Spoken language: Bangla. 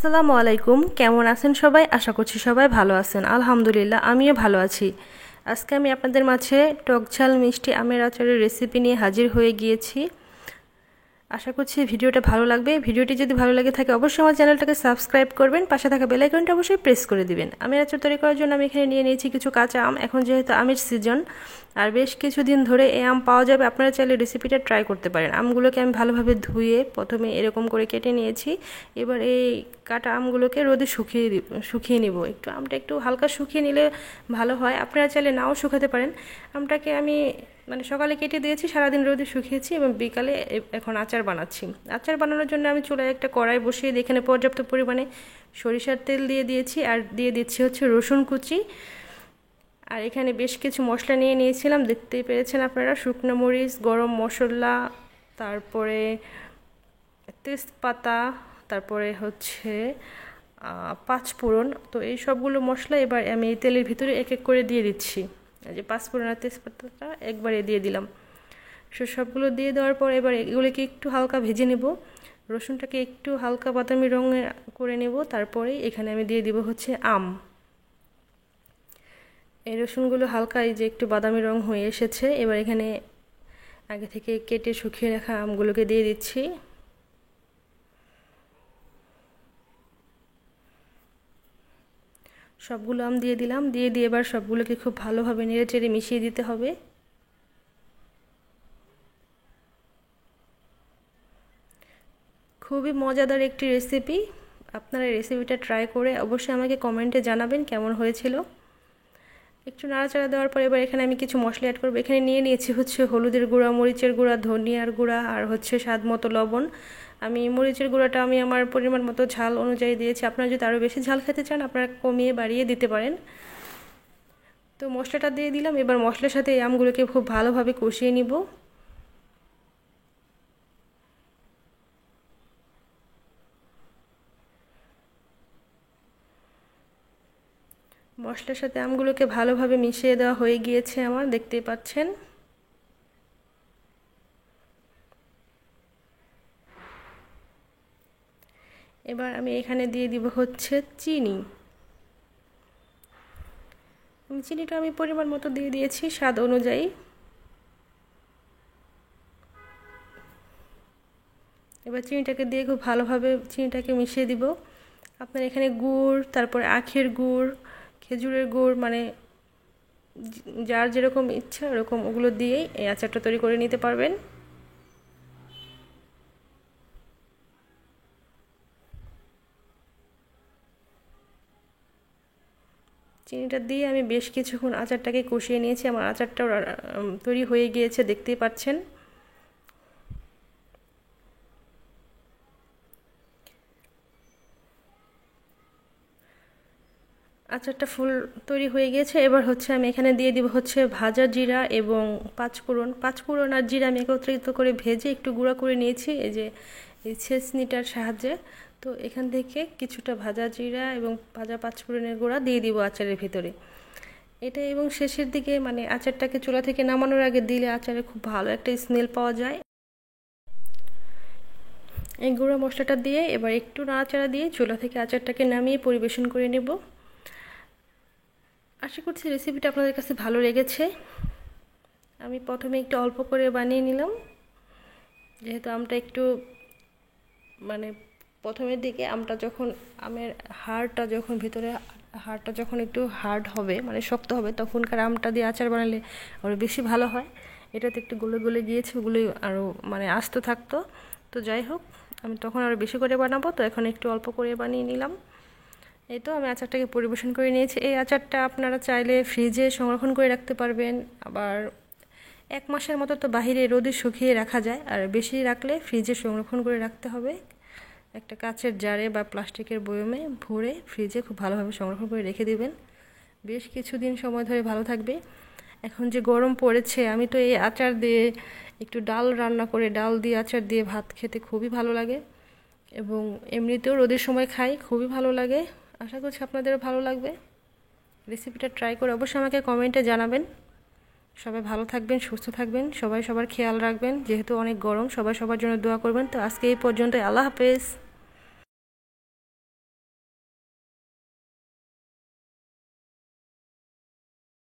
আসসালামু আলাইকুম। কেমন আছেন সবাই? আশা করছি সবাই ভালো আছেন। আলহামদুলিল্লাহ আমিও ভালো আছি। আজকে আমি আপনাদের মাঝে টক ঝাল মিষ্টি আমের আচারের রেসিপি নিয়ে হাজির হয়ে গিয়েছি। আশা করছি ভিডিওটা ভালো লাগবে। ভিডিওটি যদি ভালো লাগে থাকে অবশ্যই আমার চ্যানেলটাকে সাবস্ক্রাইব করবেন, পাশে থাকা বেল আইকনটা অবশ্যই প্রেস করে দিবেন। আমের আচার তৈরি করার জন্য আমি এখানে নিয়ে নিয়েছি কিছু কাঁচা আম। এখন যেহেতু আমের সিজন আর বেশ কিছুদিন ধরে এই আম পাওয়া যাবে, আপনারা চাইলে রেসিপিটা ট্রাই করতে পারেন। আমগুলোকে আমি ভালোভাবে ধুয়ে প্রথমে এরকম করে কেটে নিয়েছি। এবার এই কাটা আমগুলোকে রোদে শুকিয়ে নিব। আমটা একটু হালকা শুকিয়ে নিলে ভালো হয়, আপনারা চাইলে নাও শুকাতে পারেন। আমটাকে আমি সকালে কেটে দিয়েছি, সারাদিন রোদে শুকিয়েছি এবং বিকালে এখন আচার বানাচ্ছি। আচার বানানোর জন্য আমি চুলায় একটা কড়াই বসিয়ে এখানে পর্যাপ্ত পরিমাণে সরিষার তেল দিয়ে দিয়েছি আর দিয়ে দিচ্ছি হচ্ছে রসুন কুচি। আর এখানে বেশ কিছু মশলা নিয়ে নিয়েছিলাম, দেখতেই পেরেছেন আপনারা। শুকনো মরিচ, গরম মশলা, তারপরে তেজপাতা, তারপরে হচ্ছে পাঁচফোড়ন। তো এই সবগুলো মশলা এবার আমি এই তেলের ভিতরে এক এক করে দিয়ে দিচ্ছি। এই যে পাঁচফোড়ন আর তেজপাতাটা একবারে দিয়ে দিলাম। সবগুলো দিয়ে দেওয়ার পর এবার এগুলোকে একটু হালকা ভেজে নেব। রসুনটাকে একটু হালকা বাদামি রঙের করে নেব। তারপরে এখানে আমি দিয়ে দিব হচ্ছে আম। এই রসুনগুলো হালকা এই যে একটু বাদামি রং হয়ে এসেছে। এবার এখানে আগে থেকে কেটে শুকিয়ে রাখা আমগুলোকে দিয়ে দিচ্ছি। সবগুলো আম দিয়ে দিলাম। দিয়ে এবার সবগুলোকে খুব ভালোভাবে নেড়ে চেড়ে মিশিয়ে দিতে হবে। খুবই মজাদার একটি রেসিপি। আপনারা রেসিপিটা ট্রাই করে অবশ্যই আমাকে কমেন্টে জানাবেন কেমন হয়েছিল। একটু নাড়াচাড়া দেওয়ার পর এবার এখানে আমি কিছু মশলা অ্যাড করবো। এখানে নিয়ে নিয়েছি হচ্ছে হলুদের গুঁড়া, মরিচের গুঁড়া, ধনিয়ার গুঁড়া আর হচ্ছে স্বাদ মতো লবণ। আমি মরিচের গুঁড়াটা আমি আমার পরিমাণ মতো ঝাল অনুযায়ী দিয়েছি। আপনারা যদি আরও বেশি ঝাল খেতে চান আপনারা কমিয়ে বাড়িয়ে দিতে পারেন। তো মশলাটা দিয়ে দিলাম। এবার মশলার সাথে এই আমগুলোকে খুব ভালোভাবে কষিয়ে নিব। মশলার সাথে আমগুলোকে ভালোভাবে মিশিয়ে দেওয়া হয়ে গিয়েছে আমার, দেখতেই পাচ্ছেন। এবার আমি এখানে দিয়ে দিব হচ্ছে চিনি। চিনিটা আমি পরিমাণ মতো দিয়ে দিয়েছি স্বাদ অনুযায়ী। এবার চিনিটাকে দিয়ে খুব ভালোভাবে চিনিটাকে মিশিয়ে দিব। আপনার এখানে গুড়, তারপরে আখের গুড়, খেজুরের গুড়, যার যেরকম ইচ্ছা ওরকম ওগুলো দিয়েই এই আচারটা তৈরি করে নিতে পারবেন। চিনিটা দিয়ে আমি বেশ কিছুক্ষণ আচারটাকে কষিয়ে নিয়েছি। আমার আচারটাও তৈরি হয়ে গিয়েছে, দেখতেই পাচ্ছেন। আচারটা ফুল তৈরি হয়ে গিয়েছে। এবার হচ্ছে আমি এখানে দিয়ে দিব হচ্ছে ভাজা জিরা এবং পাঁচফোড়ন আর জিরা আমি একত্রিত করে ভেজে একটু গুঁড়া করে নিয়েছি এই যে এই ছেঁচনিটার সাহায্যে। তো এখান থেকে কিছুটা ভাজা জিরা এবং ভাজা পাঁচফোড়নের গুঁড়া দিয়ে দিব আচারের ভিতরে। এটা এবং শেষের দিকে আচারটাকে চুলা থেকে নামানোর আগে দিলে আচারে খুব ভালো একটা স্মেল পাওয়া যায়। এই গুঁড়া মশলাটা দিয়ে এবার একটু নাড়াচাড়া দিয়ে চুলা থেকে আচারটাকে নামিয়ে পরিবেশন করে নেব। আশা করছি রেসিপিটা আপনাদের কাছে ভালো লেগেছে। আমি প্রথমে একটু অল্প করে বানিয়ে নিলাম, যেহেতু আমটা একটু প্রথমের দিকে আমের হাড়টা যখন একটু হার্ড হবে শক্ত হবে তখনকার আমটা দিয়ে আচার বানালে আরও বেশি ভালো হয়। এটাতে একটু গলে গলে গিয়েছে, ওগুলো আরও আস্ত থাকতো। তো যাই হোক, আমি তখন আরও বেশি করে বানাবো, তো এখন একটু অল্প করে বানিয়ে নিলাম। এই তো আমি আচারটাকে পরিবেশন করে নিয়েছি। এই আচারটা আপনারা চাইলে ফ্রিজে সংরক্ষণ করে রাখতে পারবেন, আবার 1 মাসের মতো তো বাহিরে রোদে শুকিয়ে রাখা যায়। আর বেশি রাখলে ফ্রিজে সংরক্ষণ করে রাখতে হবে। একটা কাচের জারে বা প্লাস্টিকের বয়মে ভরে ফ্রিজে খুব ভালোভাবে সংরক্ষণ করে রেখে দিবেন। বেশ কিছুদিন সময় ধরে ভালো থাকবে। এখন যে গরম পড়েছে, আমি তো এই আচার দিয়ে একটু ডাল রান্না করে ডাল দিয়ে আচার দিয়ে ভাত খেতে খুবই ভালো লাগে, এবং এমনিতেও রোদের সময় খাই, খুবই ভালো লাগে। আশা করছি আপনাদেরও ভালো লাগবে। রেসিপিটা ট্রাই করে অবশ্যই আমাকে কমেন্টে জানাবেন। সবাই ভালো থাকবেন, সুস্থ থাকবেন, সবাই সবার খেয়াল রাখবেন। যেহেতু অনেক গরম, সবাই সবার জন্য দোয়া করবেন। তো আজকে এই পর্যন্তই। আল্লাহ হাফেজ।